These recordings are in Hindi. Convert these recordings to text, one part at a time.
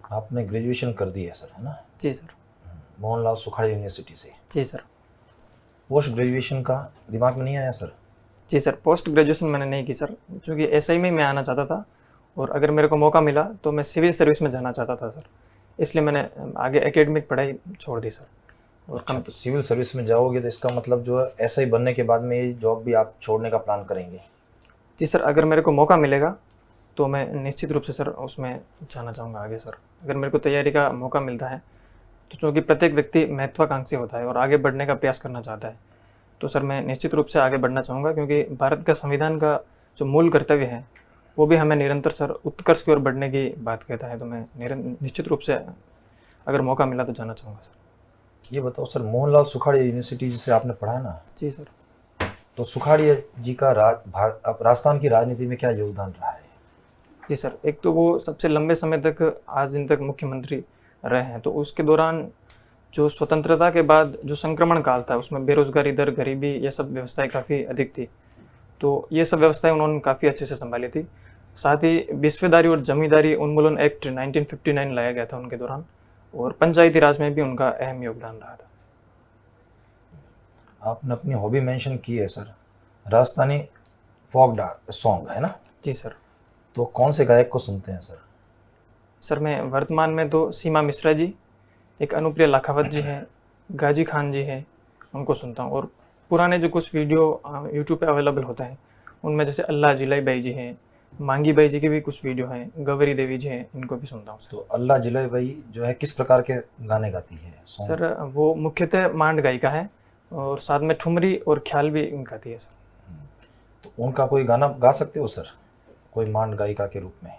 आपने ग्रेजुएशन कर दी है सर, है ना? जी सर। मोहनलाल सुखाड़ी यूनिवर्सिटी से। जी सर। पोस्ट ग्रेजुएशन का दिमाग में नहीं आया सर? जी सर, पोस्ट ग्रेजुएशन मैंने नहीं की सर, क्योंकि एसआई में मैं आना चाहता था और अगर मेरे को मौका मिला तो मैं सिविल सर्विस में जाना चाहता था सर, इसलिए मैंने आगे एकेडमिक पढ़ाई छोड़ दी सर। और अच्छा, तो सिविल सर्विस में जाओगे तो इसका मतलब जो है ऐसा ही बनने के बाद में ये जॉब भी आप छोड़ने का प्लान करेंगे? जी सर, अगर मेरे को मौका मिलेगा तो मैं निश्चित रूप से सर उसमें जाना चाहूँगा आगे सर। अगर मेरे को तैयारी का मौका मिलता है तो चूँकि प्रत्येक व्यक्ति महत्वाकांक्षी होता है और आगे बढ़ने का प्रयास करना चाहता है, तो सर मैं निश्चित रूप से आगे बढ़ना चाहूँगा, क्योंकि भारत का संविधान का जो मूल कर्तव्य है वो भी हमें निरंतर सर उत्कर्ष की ओर बढ़ने की बात कहता है। तो मैं निश्चित रूप से अगर मौका मिला तो जाना चाहूँगा सर। ये बताओ सर, मोहनलाल सुखाड़ी यूनिवर्सिटी जिसे आपने पढ़ा है ना, जी सर। तो सुखाड़ी जी का राजस्थान की राजनीति में क्या योगदान रहा है? जी सर, एक तो वो सबसे लंबे समय तक आज दिन तक मुख्यमंत्री रहे हैं, तो उसके दौरान जो स्वतंत्रता के बाद जो संक्रमण काल था उसमें बेरोजगारी दर, गरीबी, ये सब व्यवस्थाएं काफ़ी अधिक थी, तो ये सब व्यवस्थाएं उन्होंने काफ़ी अच्छे से संभाली थी। साथ ही विस्फेदारी और जमींदारी उन्मूलन एक्ट 1959 लाया गया था उनके दौरान, और पंचायती राज में भी उनका अहम योगदान रहा था। आपने अपनी हॉबी मेंशन की है sir, Rajasthani folk dance song, है ना? जी सर। तो कौन से गायक को सुनते हैं सर? सर मैं वर्तमान में तो सीमा मिश्रा जी, एक अनुप्रिया लाखावत जी हैं, गाजी खान जी हैं, उनको सुनता हूँ। और पुराने जो कुछ वीडियो यूट्यूब पे अवेलेबल होता है उनमें जैसे अल्लाह जिलाई बाई जी हैं, मांगी बाई जी के भी कुछ वीडियो हैं, गवरी देवी जी हैं, इनको भी सुनता हूँ। तो अल्लाह जिले भाई जो है किस प्रकार के गाने गाती है सॉन्ग? सर वो मुख्यतः मांड गायिका है और साथ में ठुमरी और ख्याल भी गाती है सर। तो उनका कोई गाना गा सकते हो सर, कोई मांड गायिका के रूप में?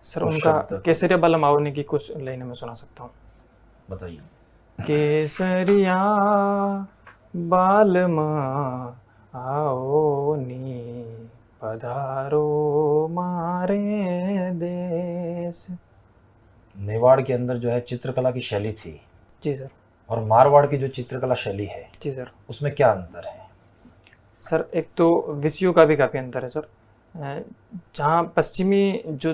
सर कुछ उनका शब्द केसरिया बाला मावनी की कुछ लाइनें मैं सुना सकता हूँ। बताइए। केसरिया बालमा आओ नी पधारो मारे देश। मेवाड़ के अंदर जो है चित्रकला की शैली थी, जी सर। और मारवाड़ की जो चित्रकला शैली है जी सर। उसमें क्या अंतर है? सर एक तो विषयों का भी काफ़ी अंतर है सर। जहाँ पश्चिमी जो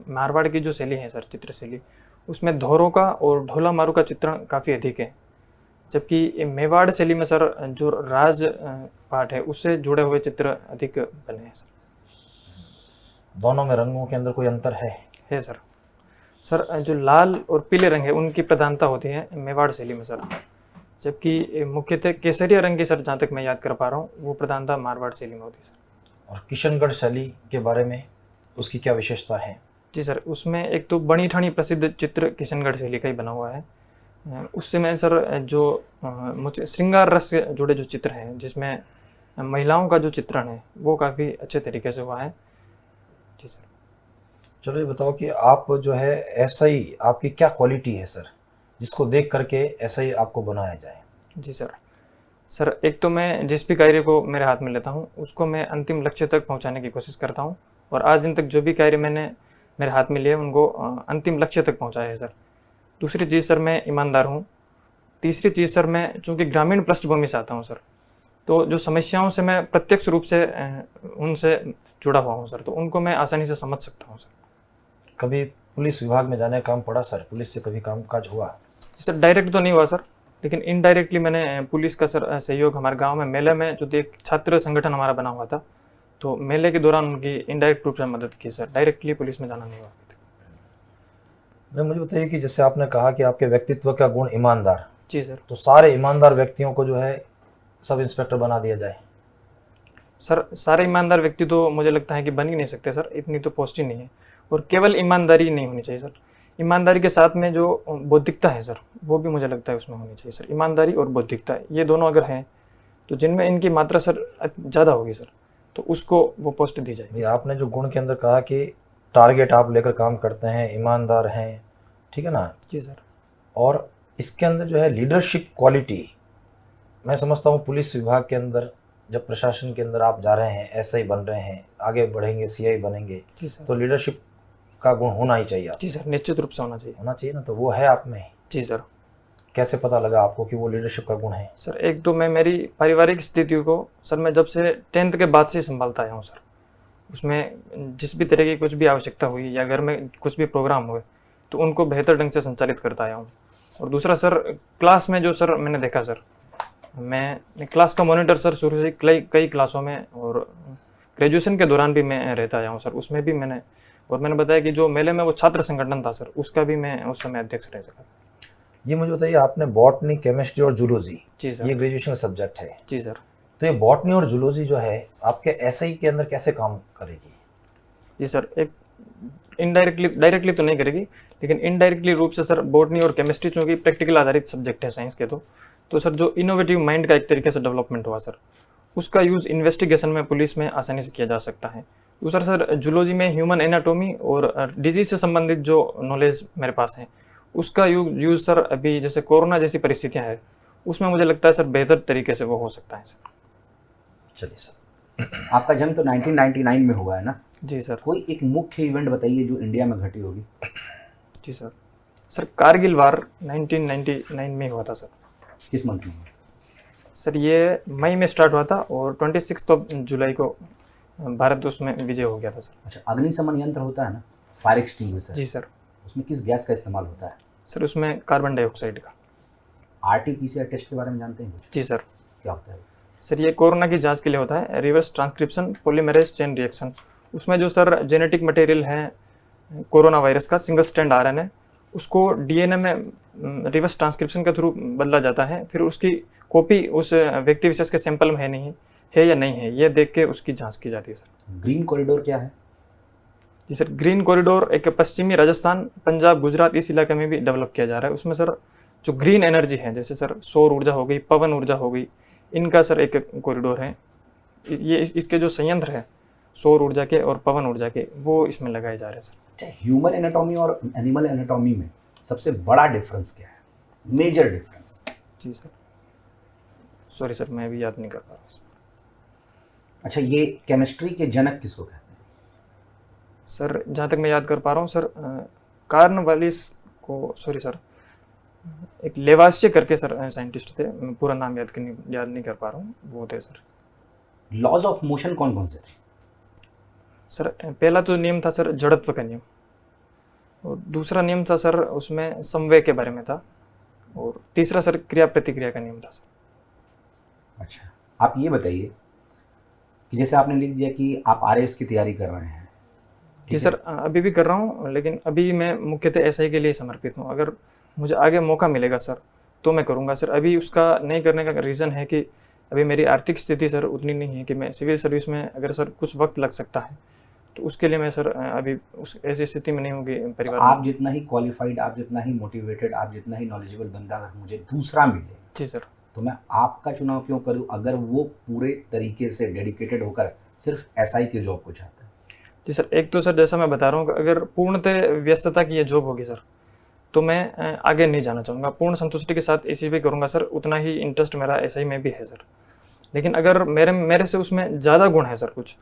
मारवाड़ की जो शैली है सर, चित्र शैली, उसमें धोरों का और ढोला मारू का चित्रण काफ़ी अधिक है, जबकि मेवाड़ शैली में सर जो राज पाठ है उससे जुड़े हुए चित्र अधिक बने हैं सर। दोनों में रंगों के अंदर कोई अंतर है? है सर। सर जो लाल और पीले रंग है उनकी प्रधानता होती है मेवाड़ शैली में सर, जबकि मुख्यतः केसरिया रंग की सर जहाँ तक मैं याद कर पा रहा हूँ वो प्रधानता मारवाड़ शैली में होती है सर। और किशनगढ़ शैली के बारे में, उसकी क्या विशेषता है? जी सर, उसमें एक तो बनी ठानी प्रसिद्ध चित्र किशनगढ़ शैली का ही बना हुआ है। उससे मैं सर जो मुझे श्रृंगार रस से जुड़े जो चित्र हैं जिसमें महिलाओं का जो चित्रण है वो काफ़ी अच्छे तरीके से हुआ है। जी सर। चलो ये बताओ कि आप जो है ऐसा ही, आपकी क्या क्वालिटी है सर जिसको देख करके ऐसा ही आपको बनाया जाए? जी सर। सर एक तो मैं जिस भी कार्य को मेरे हाथ में लेता हूँ उसको मैं अंतिम लक्ष्य तक पहुँचाने की कोशिश करता हूँ, और आज दिन तक जो भी कार्य मैंने मेरे हाथ में लिए उनको अंतिम लक्ष्य तक पहुँचाया है सर। दूसरी चीज़ सर मैं ईमानदार हूँ। तीसरी चीज़ सर मैं चूँकि ग्रामीण पृष्ठभूमि से आता हूँ सर, तो जो समस्याओं से मैं प्रत्यक्ष रूप से उनसे जुड़ा हुआ हूँ सर, तो उनको मैं आसानी से समझ सकता हूँ सर। कभी पुलिस विभाग में जाने का काम पड़ा सर? पुलिस से कभी काम काज हुआ? सर डायरेक्ट तो नहीं हुआ सर, लेकिन इनडायरेक्टली मैंने पुलिस का सर सहयोग, हमारे गांव में मेले में जो एक छात्र संगठन हमारा बना हुआ था, तो मेले के दौरान उनकी इनडायरेक्ट रूप से मदद की सर, डायरेक्टली पुलिस में जाना नहीं हुआ। मैं मुझे बताइए कि जैसे आपने कहा कि आपके व्यक्तित्व का गुण ईमानदार, जी सर। तो सारे ईमानदार व्यक्तियों को जो है सब इंस्पेक्टर बना दिया जाए? सर सारे ईमानदार व्यक्ति तो मुझे लगता है कि बन ही नहीं सकते सर, इतनी तो पोस्ट ही नहीं है। और केवल ईमानदारी नहीं होनी चाहिए सर, ईमानदारी के साथ में जो बौद्धिकता है सर वो भी मुझे लगता है उसमें होनी चाहिए सर। ईमानदारी और बौद्धिकता ये दोनों अगर हैं तो जिनमें इनकी मात्रा सर ज़्यादा होगी सर, तो उसको वो पोस्ट दी जाएगी। आपने जो गुण के अंदर कहा कि टारगेट आप लेकर काम करते हैं, ईमानदार हैं, ठीक है ना? जी सर। और इसके अंदर जो है लीडरशिप क्वालिटी, मैं समझता हूँ पुलिस विभाग के अंदर जब प्रशासन के अंदर आप जा रहे हैं, ऐसे ही बन रहे हैं, आगे बढ़ेंगे, सीआई बनेंगे, तो लीडरशिप का गुण होना ही चाहिए। जी सर, निश्चित रूप से होना चाहिए ना? तो वो है आप में? जी सर। कैसे पता लगा आपको कि वो लीडरशिप का गुण है? सर एक तो मैं मेरी पारिवारिक स्थितियों को सर मैं जब से 10th के बाद से संभालता आया हूँ सर, उसमें जिस भी तरह की कुछ भी आवश्यकता हुई या घर में कुछ भी प्रोग्राम हुए तो उनको बेहतर ढंग से संचालित करता आया हूँ। और दूसरा सर, क्लास में जो सर मैंने देखा सर, मैं क्लास का मॉनिटर सर शुरू से कई क्लासों में और ग्रेजुएशन के दौरान भी मैं रहता आया हूँ सर। उसमें भी मैंने बताया कि जो मेले में वो छात्र संगठन था सर, उसका भी मैं उस समय अध्यक्ष रह सका। ये मुझे बताइए, आपने बॉटनी, केमिस्ट्री और जूलॉजी, जी सर। ये ग्रेजुएशन सब्जेक्ट है। जी सर। तो ये बॉटनी और जूलॉजी जो है आपके एसआई के अंदर कैसे काम करेगी? जी सर, एक डायरेक्टली तो नहीं करेगी, लेकिन इनडायरेक्टली रूप से सर बॉटनी और केमिस्ट्री चूँकि प्रैक्टिकल आधारित सब्जेक्ट है साइंस के, तो सर जो इनोवेटिव माइंड का एक तरीके से डेवलपमेंट हुआ सर, उसका यूज़ इन्वेस्टिगेशन में, पुलिस में आसानी से किया जा सकता है। दूसरा सर, जूलॉजी में ह्यूमन एनाटॉमी और डिजीज से संबंधित जो नॉलेज मेरे पास है, उसका यूज़ सर अभी जैसे कोरोना जैसी परिस्थितियाँ हैं, उसमें मुझे लगता है सर बेहतर तरीके से वो हो सकता है सर। चलिए सर, आपका जन्म तो 1999 में हुआ है ना? जी सर। कोई एक मुख्य इवेंट बताइए जो इंडिया में घटी होगी। जी सर। सर, कारगिल वार 1999 में हुआ था सर। किस मंथ में? सर ये मई में स्टार्ट हुआ था और 26 जुलाई को भारत उसमें विजय हो गया था सर। अच्छा, अग्निशमन यंत्र होता है ना, फायर एक्सटिंग्विशर, जी सर। उसमें किस गैस का इस्तेमाल होता है? सर उसमें कार्बन डाइऑक्साइड का। आरटीपीसीआर टेस्ट के बारे में जानते हैं कुछ? जी सर। क्या होता है? सर ये कोरोना की जांच के लिए होता है, reverse transcription polymerase chain reaction. उसमें जो सर जेनेटिक मटेरियल है कोरोना वायरस का, सिंगल स्ट्रैंड आरएनए, उसको डीएनए में रिवर्स ट्रांसक्रिप्शन के थ्रू बदला जाता है। फिर उसकी कॉपी उस व्यक्ति विशेष के सैंपल में है या नहीं है, ये देख के उसकी जांच की जाती है सर। ग्रीन कॉरिडोर क्या है? जी सर, ग्रीन कॉरिडोर एक पश्चिमी राजस्थान, पंजाब, गुजरात इस इलाके में भी डेवलप किया जा रहा है। उसमें सर जो ग्रीन एनर्जी है, जैसे सर सौर ऊर्जा हो गई, पवन ऊर्जा हो गई, इनका सर एक कॉरिडोर है। ये इसके जो संयंत्र है सौर ऊर्जा के और पवन ऊर्जा के, वो इसमें लगाए जा रहे हैं सर। अच्छा, ह्यूमन एनाटॉमी और एनिमल एनाटॉमी में सबसे बड़ा डिफरेंस क्या है, मेजर डिफरेंस? जी सर, सॉरी सर, मैं भी याद नहीं कर पा रहा हूँ। अच्छा, ये केमिस्ट्री के जनक किसको कहते हैं? सर जहाँ तक मैं याद कर पा रहा हूँ सर, कार्नवालिस को, सॉरी सर, एक लेवासिया करके सर साइंटिस्ट थे, मैं पूरा नाम याद नहीं कर पा रहा हूँ, वो थे सर। लॉज ऑफ मोशन कौन कौन से थे? सर पहला तो नियम था सर जड़त्व का नियम, और दूसरा नियम था सर उसमें समवेग के बारे में था, और तीसरा सर क्रिया प्रतिक्रिया का नियम था सर। अच्छा, आप ये बताइए कि जैसे आपने लिख दिया कि आप आरएस की तैयारी कर रहे हैं। जी सर, अभी भी कर रहा हूँ, लेकिन अभी मैं मुख्यतः एसआई के लिए समर्पित हूँ। अगर मुझे आगे मौका मिलेगा सर तो मैं करूँगा सर। अभी उसका नहीं करने का रीज़न है कि अभी मेरी आर्थिक स्थिति सर उतनी नहीं है कि मैं सिविल सर्विस में, अगर सर कुछ वक्त लग सकता है तो उसके लिए मैं सर अभी उस ऐसी स्थिति में नहीं होगी परिवार। आप जितना ही क्वालिफाइड, आप जितना ही मोटिवेटेड, आप जितना ही नॉलेजेबल बंदा अगर मुझे दूसरा मिले, जी सर, तो मैं आपका चुनाव क्यों करूं अगर वो पूरे तरीके से डेडिकेटेड होकर सिर्फ एसआई की जॉब को चाहता है? जी सर, एक तो सर जैसा मैं बता रहा हूँ, अगर पूर्णतः व्यस्तता की ये जॉब होगी सर तो मैं आगे नहीं जाना चाहूँगा। पूर्ण संतुष्टि के साथ इसी भी करूँगा सर, उतना ही इंटरेस्ट मेरा एसआई में भी है सर। लेकिन अगर मेरे से उसमें ज़्यादा गुण है सर कुछ,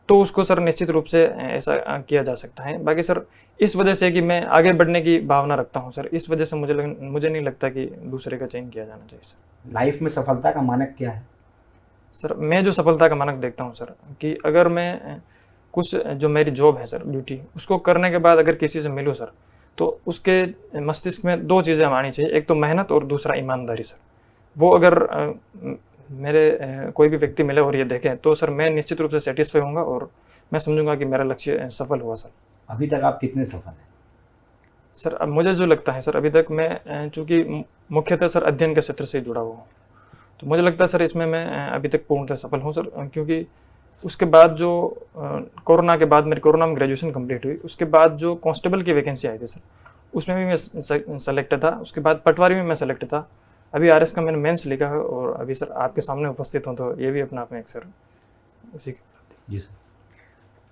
तो उसको सर निश्चित रूप से ऐसा किया जा सकता है। बाकी सर इस वजह से कि मैं आगे बढ़ने की भावना रखता हूँ सर, इस वजह से मुझे नहीं लगता कि दूसरे का चयन किया जाना चाहिए सर। लाइफ में सफलता का मानक क्या है? सर मैं जो सफलता का मानक देखता हूँ सर, कि अगर मैं कुछ जो मेरी जॉब है सर, ड्यूटी, उसको करने के बाद अगर किसी से मिलूँ सर, तो उसके मस्तिष्क में दो चीज़ें आनी चाहिए, एक तो मेहनत और दूसरा ईमानदारी सर। वो अगर मेरे कोई भी व्यक्ति मिले और ये देखे तो सर मैं निश्चित रूप से सेटिस्फाई होऊंगा और मैं समझूंगा कि मेरा लक्ष्य सफल हुआ सर। अभी तक आप कितने सफल हैं? सर अब मुझे जो लगता है सर, अभी तक मैं चूँकि मुख्यतः सर अध्ययन के क्षेत्र से जुड़ा हुआ हूँ, तो मुझे लगता है सर इसमें मैं अभी तक पूर्णतः सफल हूँ सर। क्योंकि उसके बाद जो कोरोना के बाद मेरी कोरोना में ग्रेजुएशन कंप्लीट हुई, उसके बाद जो कांस्टेबल की वैकेंसी आई थी सर, उसमें भी मैं सेलेक्ट था। उसके बाद पटवारी में मैं सेलेक्ट था। अभी आरएस का मैंने मेंस लिखा है और अभी सर आपके सामने उपस्थित हूँ, तो ये भी अपना आप में एक सर उसी। जी सर।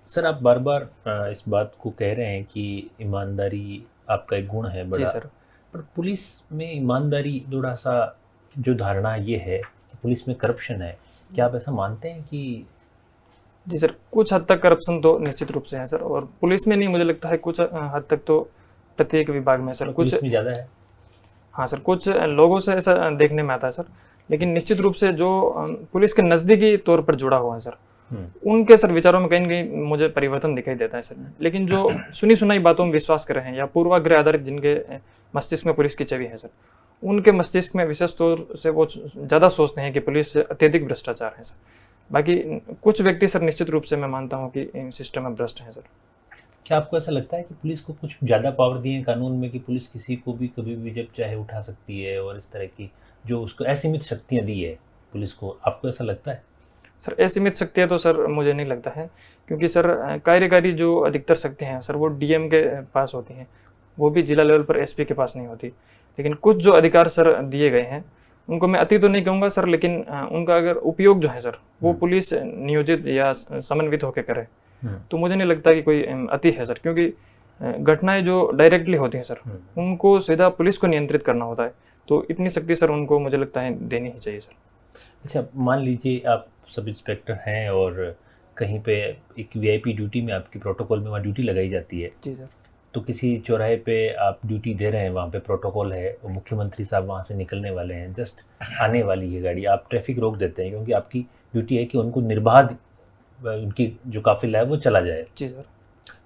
सर आप बार बार इस बात को कह रहे हैं कि ईमानदारी आपका एक गुण है बड़ा। जी सर। पर पुलिस में ईमानदारी थोड़ा सा जो धारणा ये है कि पुलिस में करप्शन है, क्या आप ऐसा मानते हैं कि? जी सर, कुछ हद तक करप्शन तो निश्चित रूप से है सर, और पुलिस में नहीं, मुझे लगता है कुछ हद तक तो प्रत्येक विभाग में सर कुछ में ज़्यादा है। हाँ सर, कुछ लोगों से ऐसा देखने में आता है सर, लेकिन निश्चित रूप से जो पुलिस के नज़दीकी तौर पर जुड़ा हुआ है सर, उनके सर विचारों में कहीं न कहीं मुझे परिवर्तन दिखाई देता है सर। लेकिन जो सुनी सुनाई बातों में विश्वास कर रहे हैं या पूर्वाग्रह आधारित जिनके मस्तिष्क में पुलिस की छवि है सर, उनके मस्तिष्क में विशेष तौर से वो ज़्यादा सोचते हैं कि पुलिस अत्यधिक भ्रष्टाचार है सर। बाकी कुछ व्यक्ति सर निश्चित रूप से मैं मानता हूँ कि सिस्टम में भ्रष्ट हैं सर। क्या आपको ऐसा लगता है कि पुलिस को कुछ ज़्यादा पावर दिए हैं कानून में कि पुलिस किसी को भी कभी भी जब चाहे उठा सकती है, और इस तरह की जो उसको असीमित शक्तियाँ दी है पुलिस को, आपको ऐसा लगता है? सर असीमित शक्तियाँ तो सर मुझे नहीं लगता है, क्योंकि सर कार्यकारी जो अधिकतर शक्तियाँ हैं सर वो डीएम के पास होती हैं, वो भी जिला लेवल पर एसपी के पास नहीं होती। लेकिन कुछ जो अधिकार सर दिए गए हैं उनको मैं अति तो नहीं कहूँगा सर, लेकिन उनका अगर उपयोग जो है सर वो पुलिस नियोजित या समन्वित होकर करे तो मुझे नहीं लगता कि कोई अति है सर। क्योंकि घटनाएं जो डायरेक्टली होती हैं सर उनको सीधा पुलिस को नियंत्रित करना होता है, तो इतनी शक्ति सर उनको मुझे लगता है देनी ही चाहिए सर। अच्छा, मान लीजिए आप सब इंस्पेक्टर हैं और कहीं पे एक वीआईपी ड्यूटी में आपकी प्रोटोकॉल में वहाँ ड्यूटी लगाई जाती है। जी सर। तो किसी चौराहे पे आप ड्यूटी दे रहे हैं, वहाँ पे प्रोटोकॉल है और मुख्यमंत्री साहब वहाँ से निकलने वाले हैं, जस्ट आने वाली है गाड़ी, आप ट्रैफिक रोक देते हैं क्योंकि आपकी ड्यूटी है कि उनको निर्बाध उनकी जो काफिला है वो चला जाए। जी सर।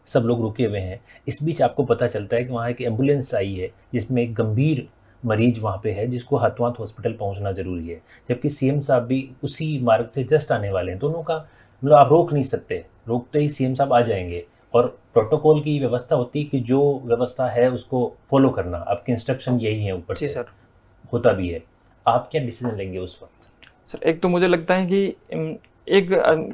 सब लोग रुके हुए हैं, इस बीच आपको पता चलता है कि वहाँ एक एम्बुलेंस आई है जिसमें एक गंभीर मरीज वहाँ पे है जिसको हाथों हाथ हॉस्पिटल पहुँचना जरूरी है, जबकि सीएम साहब भी उसी मार्ग से जस्ट आने वाले हैं। दोनों का मतलब आप रोक नहीं सकते, रोकते ही सीएम साहब आ जाएंगे। और प्रोटोकॉल की व्यवस्था होती है कि जो व्यवस्था है उसको फॉलो करना, आपके इंस्ट्रक्शन यही है ऊपर से सर होता भी है। आप क्या डिसीजन लेंगे उस वक्त? सर एक तो मुझे लगता है कि एक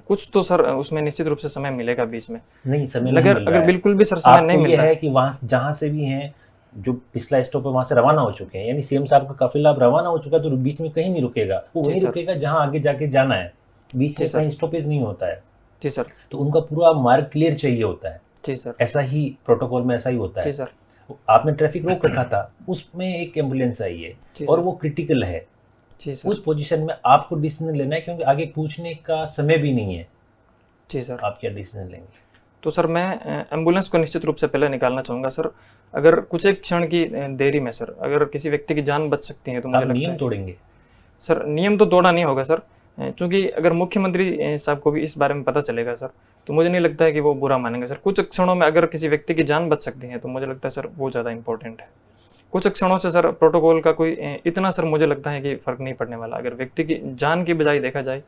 कुछ तो सर उसमें निश्चित रूप से समय मिलेगा बीच में। नहीं, समय नहीं अगर मिल रहा अगर है। बिल्कुल भी सर समय नहीं आपको मिल ये रहा है कि वहाँ जहाँ से भी हैं जो पिछला स्टॉप है वहाँ से रवाना हो चुके हैं, यानी सीएम साहब का काफिला अब रवाना हो चुका है, तो बीच में कहीं नहीं रुकेगा, वो वहीं रुकेगा जहाँ आगे जाके जाना है, बीच में कहीं स्टॉपेज नहीं होता है। जी सर। तो उनका पूरा मार्ग क्लियर चाहिए होता है। जी सर। ऐसा ही प्रोटोकॉल में ऐसा ही होता है। जी सर। आपने ट्रैफिक रोक रखा था, उसमें एक एम्बुलेंस आई है और वो क्रिटिकल है, जी सर। उस पोजीशन में आपको डिसीजन लेना है क्योंकि आगे पूछने का समय भी नहीं है। जी सर। आप क्या डिसीजन लेंगे? तो सर मैं एम्बुलेंस को निश्चित रूप से पहले निकालना चाहूँगा सर। अगर कुछ एक क्षण की देरी में सर अगर किसी व्यक्ति की जान बच सकती है तो मुझे लगता है नियम तोड़ेंगे? सर नियम तो तोड़ा नहीं होगा सर, क्योंकि अगर मुख्यमंत्री साहब को भी इस बारे में पता चलेगा सर तो मुझे नहीं लगता है कि वो बुरा मानेंगे सर। कुछ क्षणों में अगर किसी व्यक्ति की जान बच सकती है तो मुझे लगता है सर वो ज़्यादा इंपॉर्टेंट है। कुछ क्षणों से सर प्रोटोकॉल का कोई इतना सर मुझे लगता है कि फ़र्क नहीं पड़ने वाला। अगर व्यक्ति की जान की बजाय देखा जाए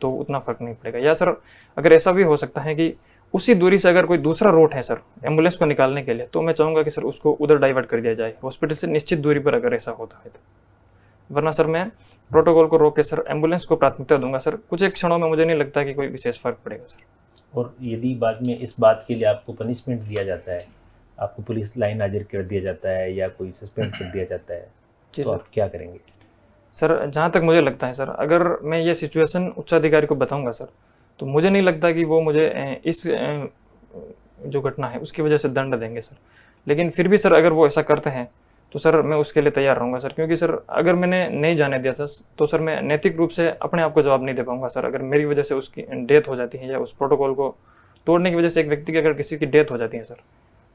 तो उतना फ़र्क नहीं पड़ेगा। या सर अगर ऐसा भी हो सकता है कि उसी दूरी से अगर कोई दूसरा रूट है सर एम्बुलेंस को निकालने के लिए, तो मैं चाहूँगा कि सर उसको उधर डाइवर्ट कर दिया जाए हॉस्पिटल से निश्चित दूरी पर, अगर ऐसा होता है तो। वरना सर मैं प्रोटोकॉल को रोक के सर एम्बुलेंस को प्राथमिकता दूंगा सर। कुछ एक क्षणों में मुझे नहीं लगता कि कोई विशेष फ़र्क पड़ेगा सर। और यदि बाद में इस बात के लिए आपको पनिशमेंट दिया जाता है, आपको पुलिस लाइन हाजिर कर दिया जाता है या कोई सस्पेंड कर दिया जाता है, तो आप क्या करेंगे? सर जहाँ तक मुझे लगता है सर अगर मैं ये सिचुएशन उच्चाधिकारी को बताऊंगा सर तो मुझे नहीं लगता कि वो मुझे इस जो घटना है उसकी वजह से दंड देंगे सर। लेकिन फिर भी सर अगर वो ऐसा करते हैं तो सर मैं उसके लिए तैयार रहूँगा सर, क्योंकि सर अगर मैंने नहीं जाने दिया था तो सर मैं नैतिक रूप से अपने आप को जवाब नहीं दे पाऊँगा सर। अगर मेरी वजह से उसकी डेथ हो जाती है या उस प्रोटोकॉल को तोड़ने की वजह से एक व्यक्ति की अगर किसी की डेथ हो जाती है सर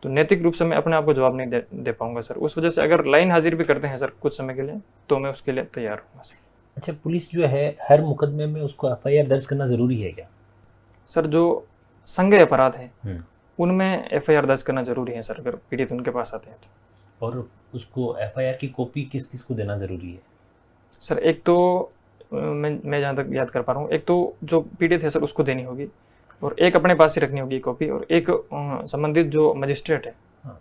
तो नैतिक रूप से मैं अपने आप को जवाब नहीं दे पाऊँगा सर। उस वजह से अगर लाइन हाजिर भी करते हैं सर कुछ समय के लिए तो मैं उसके लिए तैयार रहूँगा सर। अच्छा, पुलिस जो है हर मुकदमे में उसको एफआईआर दर्ज करना ज़रूरी है क्या? सर जो संज्ञेय अपराध हैं उनमें एफआईआर दर्ज करना जरूरी है सर, अगर पीड़ित उनके पास आते हैं तो। और उसको एफआईआर की कॉपी किस किस को देना ज़रूरी है? सर एक तो मैं जहाँ तक याद कर पा रहा हूँ, एक तो जो पीड़ित है सर उसको देनी होगी और एक अपने पास ही रखनी होगी कॉपी, और एक संबंधित जो मजिस्ट्रेट है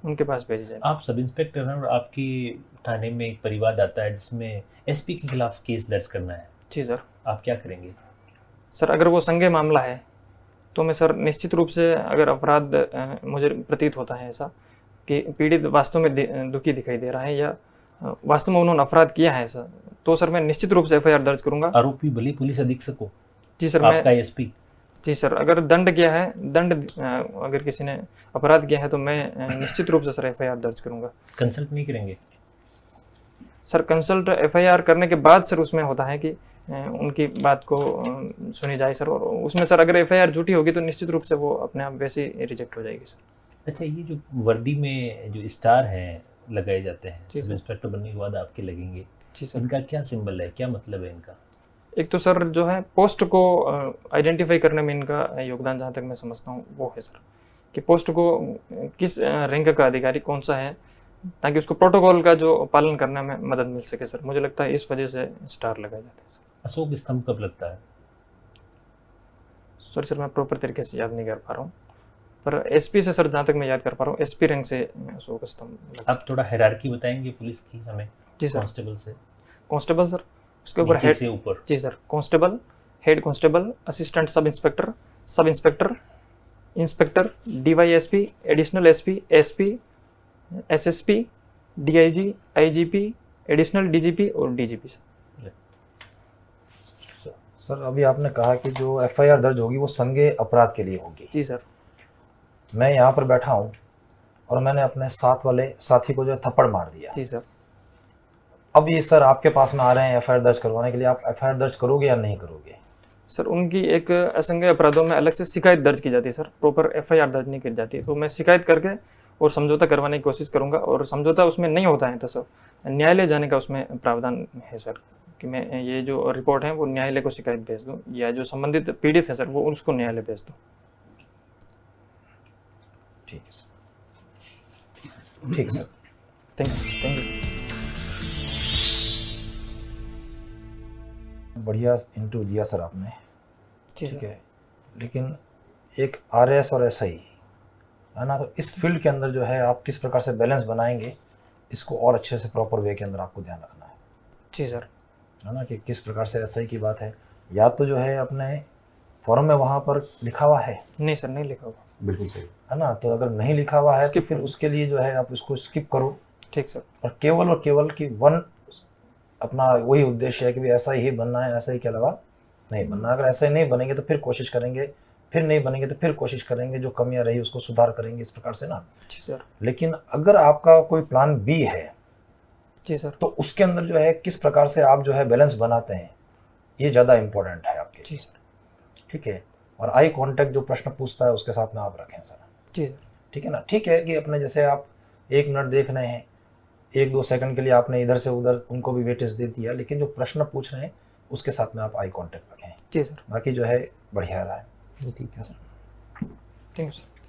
उनके पास भेजी जाए। आप सब इंस्पेक्टर हैं और आपकी थाने में एक परिवाद आता है जिसमें एसपी के खिलाफ केस दर्ज करना है। जी सर। आप क्या करेंगे? सर अगर वो संज्ञेय मामला है तो मैं सर निश्चित रूप से, अगर अपराध मुझे प्रतीत होता है ऐसा कि पीड़ित वास्तव में दुखी दिखाई दे रहा है या वास्तव में उन्होंने अपराध किया है ऐसा, तो सर मैं निश्चित रूप से एफआईआर दर्ज करूंगा। आरोपी भले पुलिस अधीक्षक हो? जी सर। आपका एसपी? जी सर। अगर दंड किया है, अगर किसी ने अपराध किया है तो मैं निश्चित रूप से सर एफआईआर दर्ज करूंगा। कंसल्ट नहीं करेंगे? सर कंसल्ट एफआईआर करने के बाद सर उसमें होता है कि उनकी बात को सुनी जाए सर, और उसमें सर अगर एफआईआर झूठी होगी तो निश्चित रूप से वो अपने आप वैसे ही रिजेक्ट हो जाएगी सर। अच्छा, ये जो वर्दी में जो स्टार हैं लगाए जाते हैं सब इंस्पेक्टर बनने के बाद आपके लगेंगे, जी सर। इनका क्या सिंबल है, क्या मतलब है इनका? एक तो सर जो है पोस्ट को आइडेंटिफाई करने में इनका योगदान जहाँ तक मैं समझता हूँ वो है सर, कि पोस्ट को किस रैंक का अधिकारी कौन सा है, ताकि उसको प्रोटोकॉल का जो पालन करने में मदद मिल सके सर। मुझे लगता है इस वजह से स्टार लगाए जाते हैं सर। अशोक स्तंभ कब लगता है? सॉरी सर, मैं प्रॉपर तरीके से याद नहीं कर पा रहा हूँ, पर एसपी से सर जहाँ तक मैं याद कर पा रहा हूँ, एसपी रैंक से अशोक स्तंभ। आप थोड़ा हायरार्की बताएंगे पुलिस की हमें? जी सर। कांस्टेबल से कांस्टेबल सर, उसके ऊपर नीचे हेड। से ऊपर। जी sir, constable, head constable, assistant sub inspector, sub inspector, inspector, DYSP, additional SP, SP, SSP, DIG, IGP, additional DGP और डीजीपी सर। सर अभी आपने कहा कि जो एफआईआर दर्ज होगी वो संज्ञेय अपराध के लिए होगी। जी सर। मैं यहाँ पर बैठा हूँ और मैंने अपने साथ वाले साथी को जो है थप्पड़ मार दिया। जी सर। अब ये सर आपके पास में आ रहे हैं एफआईआर दर्ज करवाने के लिए, आप एफआईआर दर्ज करोगे या नहीं करोगे? सर उनकी एक असंज्ञेय अपराधों में अलग से शिकायत दर्ज की जाती है सर, प्रॉपर एफआईआर दर्ज नहीं की जाती है। तो मैं शिकायत करके और समझौता करवाने की कोशिश करूंगा, और समझौता उसमें नहीं होता है तो सर न्यायालय जाने का उसमें प्रावधान है सर, कि मैं ये जो रिपोर्ट है वो न्यायालय को शिकायत भेज दूँ, या जो संबंधित पीड़ित है सर वो उसको न्यायालय भेज दूँ। ठीक है सर, ठीक है सर, थैंक यू। बढ़िया इंटरव्यू दिया सर आपने, जी ठीक सर। है। लेकिन एक आरएस और एसआई है ना, तो इस फील्ड के अंदर जो है आप किस प्रकार से बैलेंस बनाएंगे, इसको और अच्छे से प्रॉपर वे के अंदर आपको ध्यान रखना है। जी सर। है ना, कि किस प्रकार से एसआई की बात है, या तो जो है अपने फॉर्म में वहाँ पर लिखा हुआ है? नहीं सर, नहीं लिखा हुआ। बिल्कुल सही। है ना, तो अगर नहीं लिखा हुआ है तो Skip फिर करो। उसके लिए जो है आप इसको स्किप करो, ठीक सर। और केवल कि वन अपना वही उद्देश्य है कि भी ऐसा ही बनना है, ऐसा ही के अलावा नहीं बनना। अगर ऐसा ही नहीं बनेंगे तो फिर कोशिश करेंगे, फिर नहीं बनेंगे तो फिर कोशिश करेंगे, जो कमियां रही उसको सुधार करेंगे, इस प्रकार से ना। जी सर। लेकिन अगर आपका कोई प्लान बी है जी सर। तो उसके अंदर जो है किस प्रकार से आप जो है बैलेंस बनाते हैं, ये ज़्यादा इम्पोर्टेंट है आपके जी लिए, सर। ठीक है। और आई कांटेक्ट जो प्रश्न पूछता है उसके साथ में आप रखें सर, जी सर। ठीक है ना। ठीक है कि अपने जैसे आप 1 मिनट देख रहे हैं, 1-2 सेकंड के लिए आपने इधर से उधर उनको भी वेटेज दे दिया, लेकिन जो प्रश्न पूछ रहे हैं उसके साथ में आप आई कांटेक्ट रखें। जी सर। बाकी जो है बढ़िया रहा है, ठीक है सर। Thank you sir.